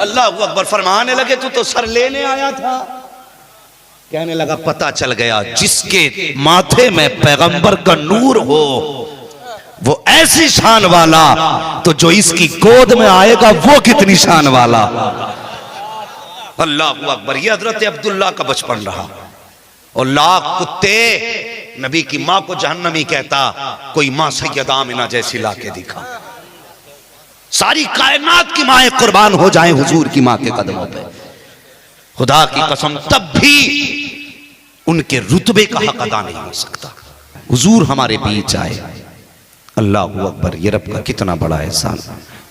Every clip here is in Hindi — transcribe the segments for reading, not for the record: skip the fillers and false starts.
अल्लाह अकबर फरमाने लगे तू तो सर लेने आया था। कहने लगा पता चल गया जिसके माथे में पैगंबर का नूर हो वो ऐसी शान वाला, तो जो इसकी गोद में आएगा वो कितनी शान वाला। अल्लाह अकबर। ये हजरत अब्दुल्ला का बचपन रहा। और लाख कुत्ते नबी की मां को जहन्नमी कहता, कोई मां सैयदा आमिना जैसी लाके दिखा। सारी कायनात की माएं कुर्बान हो जाएं हुजूर की मां के कदमों पे। खुदा की कसम तब भी उनके रुतबे का हक अदा नहीं हो सकता। हुजूर हमारे बीच आए, अल्लाह अकबर। ये रब का कितना बड़ा एहसान,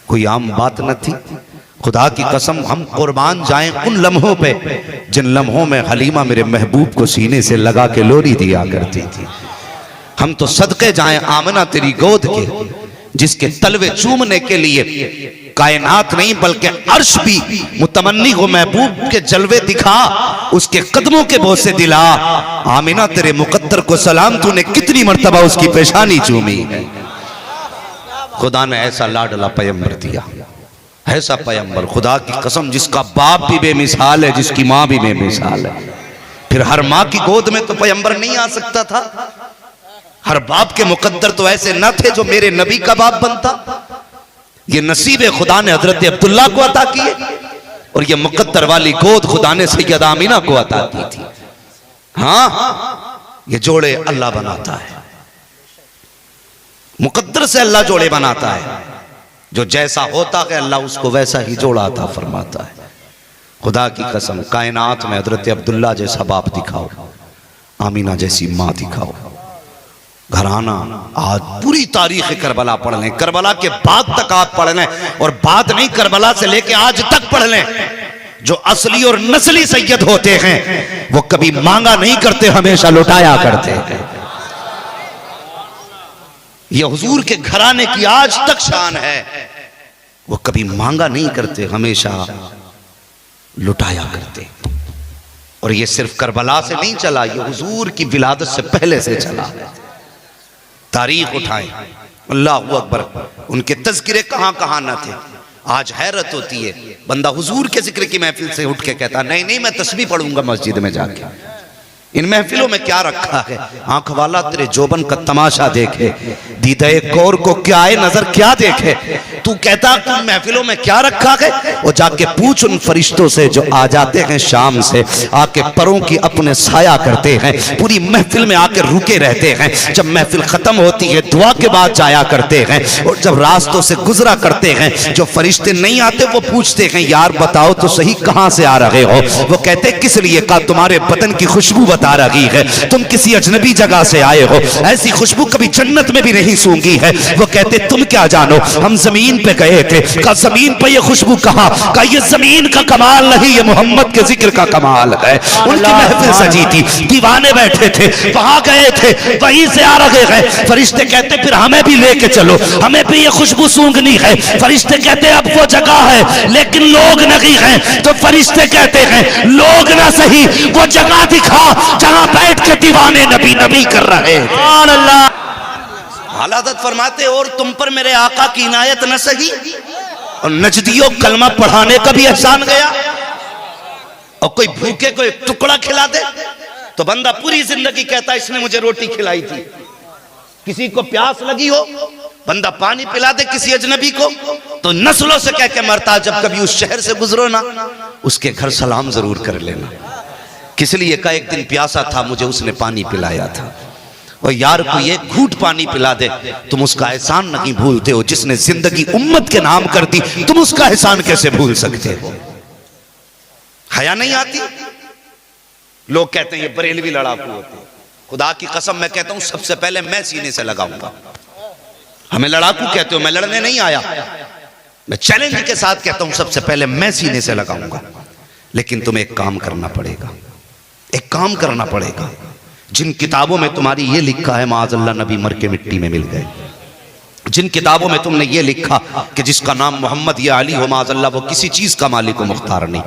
कोई आम बात न थी। खुदा की कसम हम कुर्बान जाएं उन लम्हों पे जिन लम्हों में हलीमा मेरे महबूब को सीने से लगा के लोरी दिया करती थी। हम तो सदके जाएं आमना तेरी गोद के, जिसके तलवे चूमने के लिए कायनात नहीं बल्कि अर्श भी मुतमन्नी को महबूब के जलवे दिखा, उसके कदमों के बोसे दिला। आमिना तेरे मुकद्दर को सलाम, तूने कितनी मर्तबा उसकी पेशानी चूमी है। खुदा ने ऐसा लाडला पैगंबर दिया, ऐसा पैगंबर खुदा की कसम जिसका बाप भी बेमिसाल है, जिसकी माँ भी बेमिसाल है। फिर हर माँ की गोद में तो पैगंबर नहीं आ सकता था। हर बाप के मुकद्दर तो ऐसे न थे जो मेरे नबी का बाप बनता। ये नसीब खुदा ने हजरत अब्दुल्ला को अता किए और ये मुकद्दर वाली गोद खुदा ने सैयदा आमिना को अता की थी। हाँ, ये जोड़े अल्लाह बनाता है, मुकद्दर से अल्लाह जोड़े बनाता है। जो जैसा होता है अल्लाह उसको वैसा ही जोड़ा अता फरमाता है। खुदा की कसम कायनात में हजरत अब्दुल्ला जैसा बाप दिखाओ, आमिना जैसी माँ दिखाओ। घराना आज पूरी तारीख करबला पढ़ लें, करबला के बाद तक आप पढ़ लें, और बाद नहीं करबला से लेके आज तक पढ़ लें। जो असली और नस्ली सैयद होते हैं वो कभी मांगा नहीं करते, हमेशा लुटाया करते हैं। ये हुजूर के घराने की आज तक शान है, वो कभी मांगा नहीं करते, हमेशा लुटाया करते। और ये सिर्फ करबला से नहीं चला, ये हुजूर की विलादत से पहले से चला। तारीख उठाएं, अल्लाह अकबर। उनके तज़किरे कहां कहां न थे। आज हैरत होती है, बंदा हुजूर के जिक्र की महफिल से उठ के कहता नहीं नहीं मैं तस्बीह पढ़ूंगा मस्जिद में जाके। इन महफिलों में क्या रखा है? आंख वाला तेरे जोबन का तमाशा देखे, दीदा कौर को क्या है नजर क्या देखे। तू कहता तू महफिलों में क्या रखा है? वो जाके पूछ उन फरिश्तों से जो आ जाते हैं शाम से, आके परों की अपने साया करते हैं, पूरी महफिल में आके रुके रहते हैं। जब महफिल खत्म होती है दुआ के बाद जाया करते हैं, और जब रास्तों से गुजरा करते हैं जो फरिश्ते नहीं आते वो पूछते हैं यार बताओ तो सही कहां से आ रहे हो? वो कहते किस लिए? का तुम्हारे बदन की खुशबू बता रही है, तुम किसी अजनबी जगह से आए हो, ऐसी खुशबू कभी जन्नत में भी नहीं सूंघी है। वो कहते तुम क्या जानो, हम जमीन पे गए थे। का जमीन पे ये खुशबू कहां? का ये जमीन का कमाल नहीं, ये मोहम्मद के जिक्र का कमाल है। उनकी महफिल सजी थी, दीवाने बैठे थे, वहां गए थे, वहीं से आ रहे हैं। फरिश्ते कहते फिर हमें भी लेके चलो, हमें भी ये खुशबू सूंघनी है। फरिश्ते कहते अब वो जगह है लेकिन लोग नहीं हैं। तो फरिश्ते कहते हैं लोग ना सही, वो जगह दिखा जहां बैठ के दीवाने नबी नबी कर रहे हैं। हालात फरमाते और तुम पर मेरे आका की इनायत न सही, और नजदियों कलमा पढ़ाने का भी एहसान गया। और कोई भूखे को एक टुकड़ा खिला दे तो बंदा पूरी जिंदगी कहता इसने मुझे रोटी खिलाई थी। किसी को प्यास लगी हो बंदा पानी पिला दे किसी अजनबी को तो नस्लों से कह के मरता, जब कभी उस शहर से गुजरो ना उसके घर सलाम जरूर कर लेना। किस लिए का एक दिन प्यासा था, मुझे उसने पानी पिलाया था। और यार को ये घूंट पानी पिला दे तुम उसका एहसान नहीं भूलते हो। जिसने जिंदगी उम्मत के नाम कर दी तुम उसका एहसान कैसे भूल सकते हो? हया नहीं आती? लोग कहते हैं ये बरेलवी लड़ाकू होते हैं। खुदा की कसम मैं कहता हूं सबसे पहले मैं सीने से लगाऊंगा। हमें लड़ाकू कहते हो, मैं लड़ने नहीं आया, मैं चैलेंज के साथ कहता हूं सबसे पहले मैं सीने से लगाऊंगा। लेकिन तुम्हें एक काम करना पड़ेगा, एक काम करना पड़ेगा। जिन किताबों में तुम्हारी ये लिखा है माअज़ल्लाह नबी मर के मिट्टी में मिल गए, जिन किताबों में तुमने ये लिखा कि जिसका नाम मोहम्मद या अली हो माअज़ल्लाह वो किसी चीज का मालिक व मुख्तार नहीं,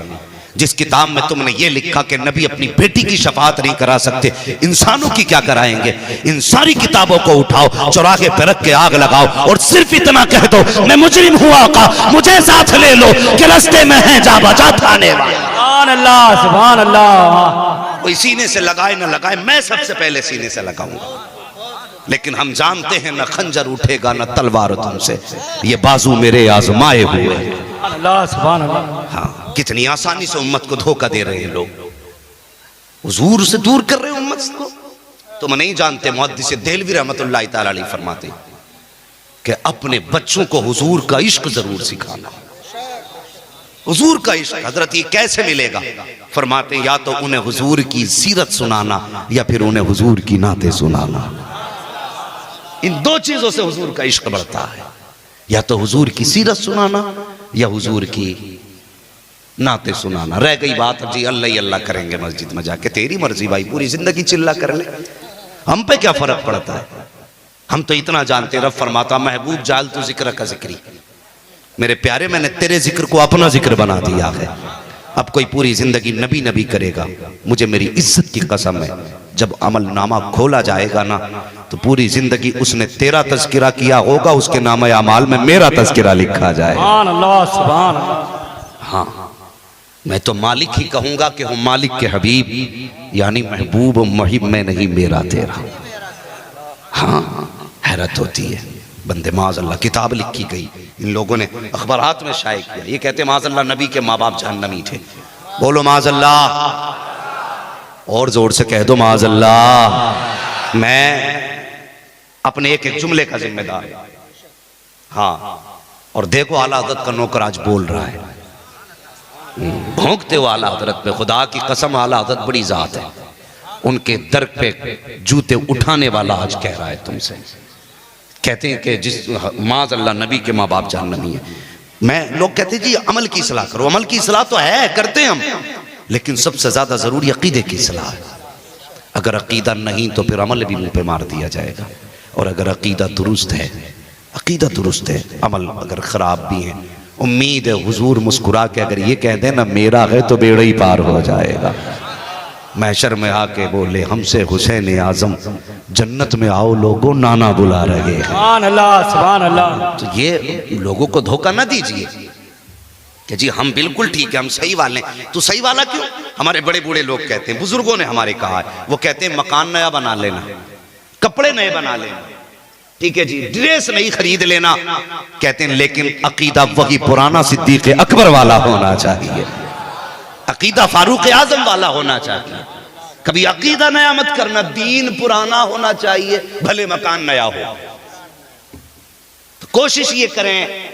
जिस किताब में तुमने ये लिखा कि नबी अपनी बेटी की शफाअत नहीं करा सकते, इंसानों की क्या कराएंगे? इन सारी किताबों को उठाओ, चौराहे पे रख के आग लगाओ और सिर्फ इतना कह दो, मैं मुजरिम हूँ आका, मुझे साथ ले लो कि रास्ते में है जा बजा थाने वाला। सुभान अल्लाह, सुभान अल्लाह। कोई सीने से लगाए ना लगाए, मैं सबसे पहले सीने से लगाऊंगा। लेकिन हम जानते हैं न खंजर उठेगा न तलवार तुमसे, ये बाजू मेरे आजमाए हुए हैं। अल्लाह, सुभान अल्लाह। हाँ, कितनी आसानी से उम्मत को धोखा दे रहे हैं लोग, हुजूर से दूर कर रहे हैं उम्मत को। तुम नहीं जानते, मुहद्दिस देहलवी रहमतुल्लाह तआला अलैह फरमाते कि अपने बच्चों को हुजूर का इश्क जरूर सिखाना। हुजूर का इश्क हजरत ये कैसे मिलेगा? फरमाते या तो उन्हें हुजूर की सीरत सुनाना या फिर उन्हें हुजूर की नाते सुनाना। इन दो चीजों से हुजूर का इश्क बढ़ता है, या तो हुजूर की सीरत सुनाना या हुजूर की नाते सुनाना। रह गई बात जी अल्लाह ही अल्लाह करेंगे मस्जिद में जाके, तेरी मर्जी भाई, पूरी जिंदगी चिल्ला कर ले, हम पे क्या फर्क पड़ता है? हम तो इतना जानते, रब फरमाता महबूब जाल तू जिक्र का जिक्री, मेरे प्यारे मैंने तेरे जिक्र को अपना जिक्र बना दिया है। अब कोई पूरी जिंदगी नबी नबी करेगा, मुझे मेरी इज्जत की कसम है, जब अमल नामा खोला जाएगा ना तो पूरी जिंदगी उसने तेरा तज़किरा किया होगा, उसके नामे अमाल में मेरा तज़किरा लिखा जाए। सुभान अल्लाह, सुभान अल्लाह। हाँ, मैं तो मालिक ही कहूंगा कि हूँ मालिक के हबीब, यानी महबूब महिब में नहीं मेरा तेरा। हाँ, हैरत होती है बंदे, माज़अल्लाह किताब लिखी गई, इन लोगों ने अखबारात में शाये किया, ये कहते माज़अल्लाह नबी के माँ बाप जहन्नमी थे। बोलो माज़अल्लाह, और जोर से कह दो माज़अल्लाह। मैं अपने एक एक जुमले का जिम्मेदार। हाँ, और देखो आला हज़रत का नौकर आज बोल रहा है, भौंकते हो आला हज़रत पे, खुदा की कसम आला हज़रत बड़ी जात है, उनके दर पे जूते उठाने वाला आज कह रहा है तुमसे। कहते हैं कि जिस माज़अल्लाह नबी के माँ बाप जहन्नमी है। मैं लोग कहते हैं जी अमल की इस्लाह करो, अमल की इस्लाह तो है करते हैं हम, लेकिन सबसे ज्यादा जरूरी अकीदे की इस्लाह है। अगर अकीदा नहीं तो फिर अमल भी मुंह पे मार दिया जाएगा, और अगर अकीदा दुरुस्त है, अकीदा दुरुस्त है, अमल अगर खराब भी है, उम्मीद है हुजूर मुस्कुरा के अगर ये कह दे ना मेरा है तो बेड़ा ही पार हो जाएगा। महशर में आके बोले हमसे हुसैन आजम जन्नत में आओ लोगों नाना बुला रहे हैं। सुभान अल्लाह, सुभान अल्लाह। तो ये लोगों को धोखा ना दीजिए कि जी हम बिल्कुल ठीक है, हम सही वाले हैं। तो सही वाला क्यों? हमारे बड़े बूढ़े लोग कहते हैं, बुजुर्गों ने हमारे कहा है, वो कहते हैं मकान नया बना लेना, कपड़े नए बना लेना, ठीक है जी, ड्रेस नहीं खरीद लेना, कहते हैं लेकिन अकीदा वही पुराना सिद्दीक अकबर वाला होना चाहिए, अकीदा फारूक आजम वाला होना चाहिए। कभी अकीदा नया मत करना, दीन पुराना होना चाहिए, भले मकान नया हो। तो कोशिश ये करें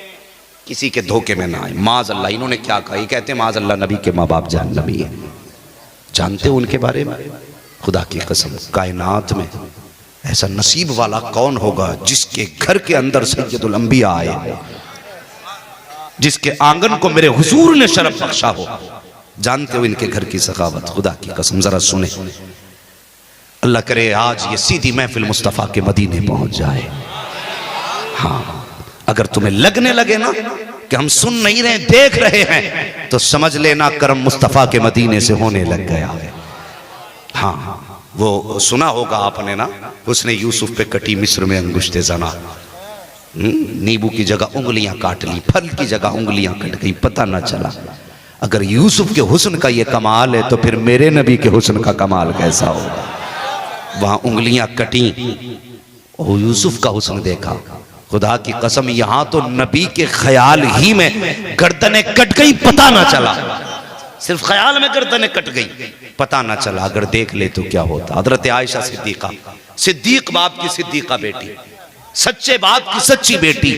किसी के धोखे में ना आए। माज़अल्लाह, इन्होंने क्या कहा? ये कहते हैं माज़अल्लाह नबी के माँ बाप जहन्नमी है। जानते हो उनके बारे में? खुदा की कसम, कायनात में ऐसा नसीब वाला कौन होगा जिसके घर के अंदर सैयदुल अंबिया आए, जिसके आंगन को मेरे हुजूर ने शरफ बख्शा हो। जानते हो इनके घर की सखावत? खुदा की कसम जरा सुने, अल्लाह करे आज ये सीधी महफिल मुस्तफ़ा के मदीने पहुंच जाए। हाँ, अगर तुम्हें लगने लगे ना कि हम सुन नहीं रहे देख रहे हैं, तो समझ लेना करम मुस्तफ़ा के मदीने से होने लग गया है। हाँ, वो सुना होगा आपने ना, उसने यूसुफ पे कटी मिस्र में अंगुश्ते जना, नींबू की जगह उंगलियां काट ली, फल की जगह उंगलियां कट गई, पता ना चला। अगर यूसुफ के हुस्न का ये कमाल है तो फिर मेरे नबी के हुस्न का कमाल कैसा होगा? वहां उंगलियां कटी और यूसुफ का हुस्न देखा। खुदा की कसम, यहां तो नबी के ख्याल ही में गर्दनें कट गई, पता ना चला। सिर्फ ख्याल में गर्दनें कट गई, पता ना चला। अगर देख ले तो क्या होता? हजरत आयशा सिद्दीका, सिद्दीक बाप की सिद्दीका बेटी, सच्चे बाप की सच्ची बेटी,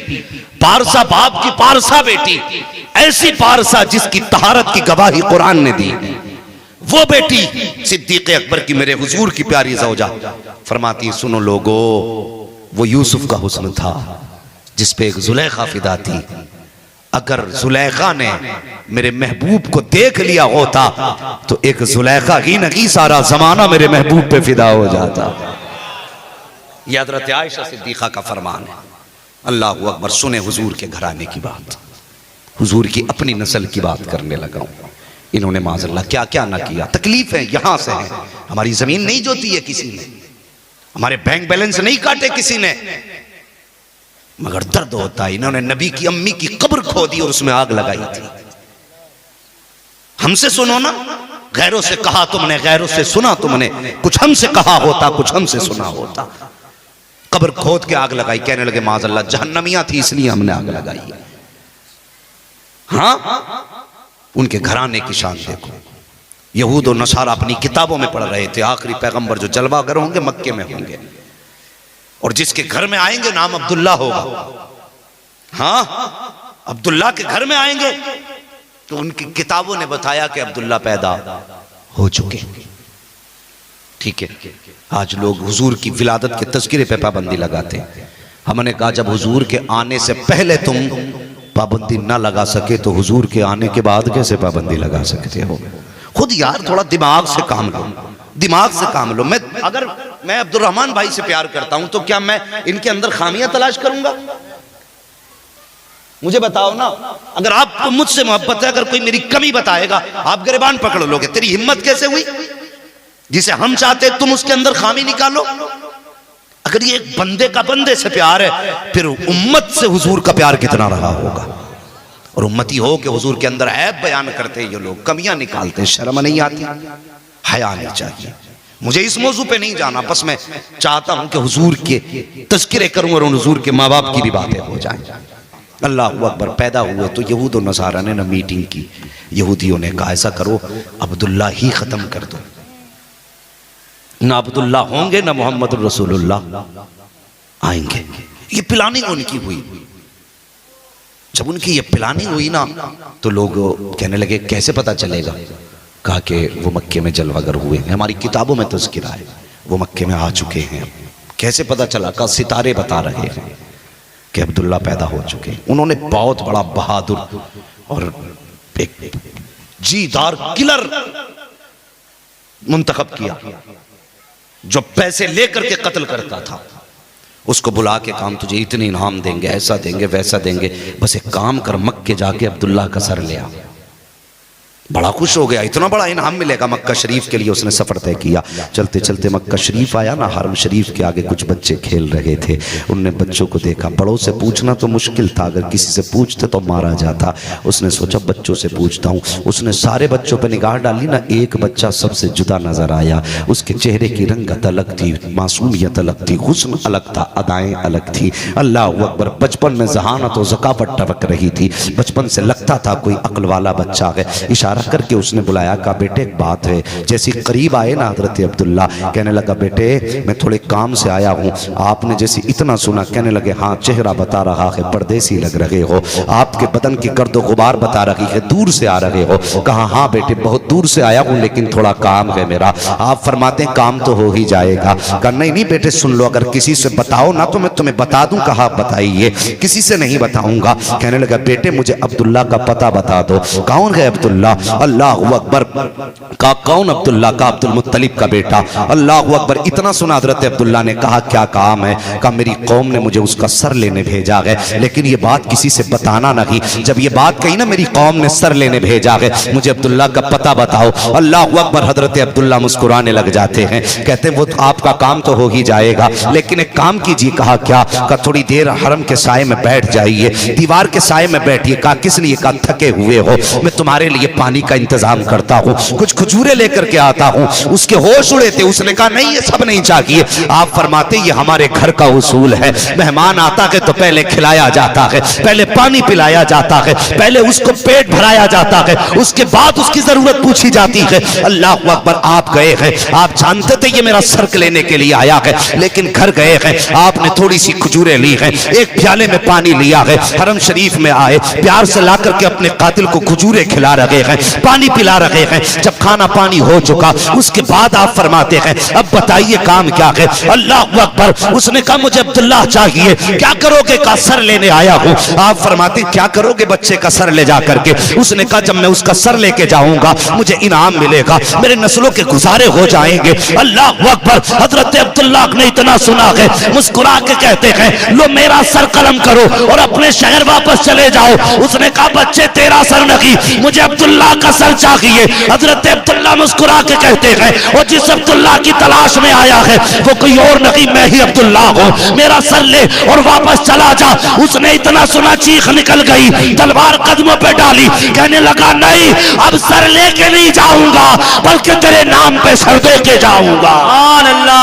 पारसा बाप की पारसा बेटी, ऐसी पारसा जिसकी तहारत की गवाही कुरान ने दी, वो बेटी सिद्दीक अकबर की, मेरे हुजूर की प्यारी ज़ौजा। फरमाती सुनो लोगो, वो यूसुफ का हुस्न था जिस पे एक जुलेखा फिदा थी। अगर जुलेखा ने मेरे महबूब को देख लिया होता तो एक जुलेखा ही नहीं सारा जमाना मेरे महबूब पे फिदा हो जाता। ये हज़रत आयशा सिद्दीक़ा का फरमान है। अल्लाहु अकबर। सुने हुजूर के घराने की बात, हुजूर की अपनी नस्ल की बात करने लगा हूं। इन्होंने माज़अल्लाह क्या क्या ना किया। तकलीफ है यहां से है, हमारी जमीन नहीं जोती है किसी ने, हमारे बैंक बैलेंस नहीं काटे किसी ने, मगर दर्द होता है। इन्होंने नबी की अम्मी की कब्र खो दी और उसमें आग लगाई थी। हमसे सुनो ना, गैरों से कहा तुमने, गैरों से सुना तुमने, कुछ हमसे कहा होता, कुछ हमसे सुना होता। कब्र खोद के आग लगाई, कहने लगे माज़अल्लाह जहन्नमियां थी इसलिए हमने आग लगाई। हाँ, उनके घराने की शान देखो। यहूद और नसारा अपनी किताबों में पढ़ रहे थे आखिरी पैगंबर जो जलवागर होंगे मक्के में होंगे, और जिसके घर में आएंगे नाम अब्दुल्ला होगा। हाँ, अब्दुल्ला के घर में आएंगे तो उनकी किताबों ने बताया कि अब्दुल्ला पैदा हो चुके। ठीक है, आज लोग हुजूर की विलादत के तज़किरे पे पाबंदी लगाते हैं। हमने कहा जब हुजूर के आने से पहले तुम पाबंदी ना लगा सके तो हुजूर के आने के बाद कैसे पाबंदी लगा सकते हो? खुद यार थोड़ा दिमाग से काम लो, दिमाग से काम लो। अगर मैं अब्दुर्रहमान भाई से प्यार करता हूं तो क्या मैं इनके अंदर खामियां तलाश करूंगा? मुझे बताओ ना। अगर आपको मुझसे मोहब्बत है, अगर कोई मेरी कमी बताएगा आप गिरबान पकड़ लोगे। तेरी हिम्मत कैसे हुई? जिसे हम चाहते तुम उसके अंदर खामी निकालो। अगर ये एक बंदे का बंदे से प्यार है, फिर उम्मत से हुजूर का प्यार कितना रहा होगा। और उम्मती हो कि हुजूर के अंदर ऐब बयान करते ये लोग, कमियां निकालते, शर्म नहीं आती, हया नहीं चाहिए। मुझे इस मौजू पे नहीं जाना, बस मैं चाहता हूं कि हुजूर के तज़किरे करूं और हुजूर के माँ बाप की भी बातें हो जाएं। अल्लाह अकबर। पैदा हुए तो यहूद और नसारा ने ना मीटिंग की, यहूदियों ने कहा ऐसा करो अब्दुल्ला ही खत्म कर दो, ना अब्दुल्ला होंगे ना मोहम्मद रसूलुल्लाह आएंगे। ये प्लानिंग उनकी हुई। जब उनकी ये प्लानिंग हुई ना तो लोग कहने लगे कैसे पता चलेगा? कहा कि वो मक्के में जलवागर हुए हैं, हमारी किताबों में तज़किरा है, वो मक्के में आ चुके हैं। कैसे पता चला? कहा सितारे बता रहे हैं कि अब्दुल्ला पैदा हो चुके। उन्होंने बहुत बड़ा बहादुर और एक जीदार किलर मुंतखब किया जो पैसे लेकर के कत्ल करता था। उसको बुला के काम तुझे इतने इनाम देंगे, ऐसा देंगे, वैसा देंगे, बस एक काम कर मक्के जाके अब्दुल्ला का सर ले आ। बड़ा खुश हो गया, इतना बड़ा इनाम मिलेगा मक्का शरीफ के लिए। उसने सफर तय किया। चलते चलते मक्का शरीफ आया ना, हरम शरीफ के आगे कुछ बच्चे खेल रहे थे। उनने बच्चों को देखा। बड़ों से पूछना तो मुश्किल था, अगर किसी से पूछते तो मारा जाता। उसने सोचा बच्चों से पूछता हूँ। उसने सारे बच्चों पर निगाह डाली ना, एक बच्चा सबसे जुदा नजर आया। उसके चेहरे की रंगत अलग थी, मासूमियत अलग थी, हुस्न अलग था, अदाएं अलग थी। अल्लाह अकबर। बचपन में ज़हानत और ज़कावत टपक रही थी। बचपन से लगता था कोई अक्ल वाला बच्चा है। इशारा करके उसने बुलाया, कहा बेटे एक बात है। जैसे करीब आए ना हजरत अब्दुल्ला, कहने लगा बेटे मैं थोड़े काम से आया हूँ। आपने जैसे इतना सुना, कहने लगे हाँ चेहरा बता रहा है परदेसी लग रहे हो, आपके बदन की गर्दो गुबार बता रही है दूर से आ रहे हो। कहा हाँ बेटे बहुत दूर से आया हूँ लेकिन थोड़ा काम है मेरा। आप फरमाते हैं काम तो हो ही जाएगा। कहा नहीं नहीं बेटे सुन लो, अगर किसी से बताओ ना तो मैं तुम्हें बता दूं। कहा बताइए। किसी से नहीं बताऊंगा। कहने लगा बेटे मुझे अब्दुल्ला का पता बता दो। कौन है अब्दुल्ला? अल्लाह अकबर। का कौन अब्दुल्ला? का अब्दुल मुत्तलिब का बेटा। अल्लाह अकबर। इतना सुना हज़रत अब्दुल्ला ने कहा क्या काम है? कहा मेरी कौम ने मुझे उसका सर लेने भेजा है, लेकिन ये बात किसी से बताना नहीं। जब ये बात कही ना मेरी कौम ने सर लेने भेजा है, मुझे अब्दुल्ला का पता बताओ। अल्लाह अकबर। हज़रत अब्दुल्ला मुस्कुराने लग जाते हैं, कहते हैं वो आपका काम तो हो ही जाएगा, लेकिन एक काम कीजिए। कहा क्या? कहा थोड़ी देर हरम के साए में बैठ जाइए, दीवार के साए में बैठिए। कहा किस लिए? कहा थके हुए हो, मैं तुम्हारे लिए पानी का इंतजाम करता हूँ, कुछ खजूरें लेकर के आता हूँ। उसके होश उड़े थे। उसने कहा नहीं ये सब नहीं चाहिए। आप फरमाते ये हमारे घर का उसूल है, मेहमान आता है तो पहले खिलाया जाता है, पहले पानी पिलाया जाता है, पहले उसको पेट भराया जाता है, उसके बाद उसकी जरूरत पूछी जाती है। अल्लाह अकबर। आप गए हैं, आप जानते थे ये मेरा सर्क लेने के लिए आया है, लेकिन घर गए हैं, आपने थोड़ी सी खजूरें ली हैं, एक प्याले में पानी लिया है, हरम शरीफ में आए, प्यार से ला करके अपने कातिल को खजूरें खिला रहे हैं, पानी पिला रहे हैं। जब खाना पानी हो चुका उसके बाद आप फरमाते हैं अब बताइए काम क्या है? अल्लाह अकबर। उसने कहा मुझे अब्दुल्ला चाहिए। क्या करोगे? का सर लेने आया हूँ। आप फरमाते क्या करोगे बच्चे का सर ले जा करके? उसने कहा जब मैं उसका सर लेके जाऊंगा मुझे इनाम मिलेगा, मेरे नस्लों के गुजारे हो जाएंगे। अल्लाह अकबर। हजरत अब्दुल्ला ने इतना सुना है, मुस्कुरा के कहते हैं लो मेरा सर कलम करो और अपने शहर वापस चले जाओ। उसने कहा बच्चे तेरा सर नहीं, मुझे अब्दुल्ला अब्दुल्ला का सर चाहिए। हजरत अब्दुल्ला मुस्कुरा के कहते हैं वो जिस अब्दुल्ला की तलाश में आया है वो कोई और नहीं, मैं ही अब्दुल्ला हूँ, मेरा सर ले और वापस चला जा। उसने इतना सुना चीख निकल गई, तलवार कदमों पे डाली, कहने लगा नहीं अब सर लेके नहीं जाऊंगा बल्कि तेरे नाम पे सर दे के जाऊंगा। सुभान अल्लाह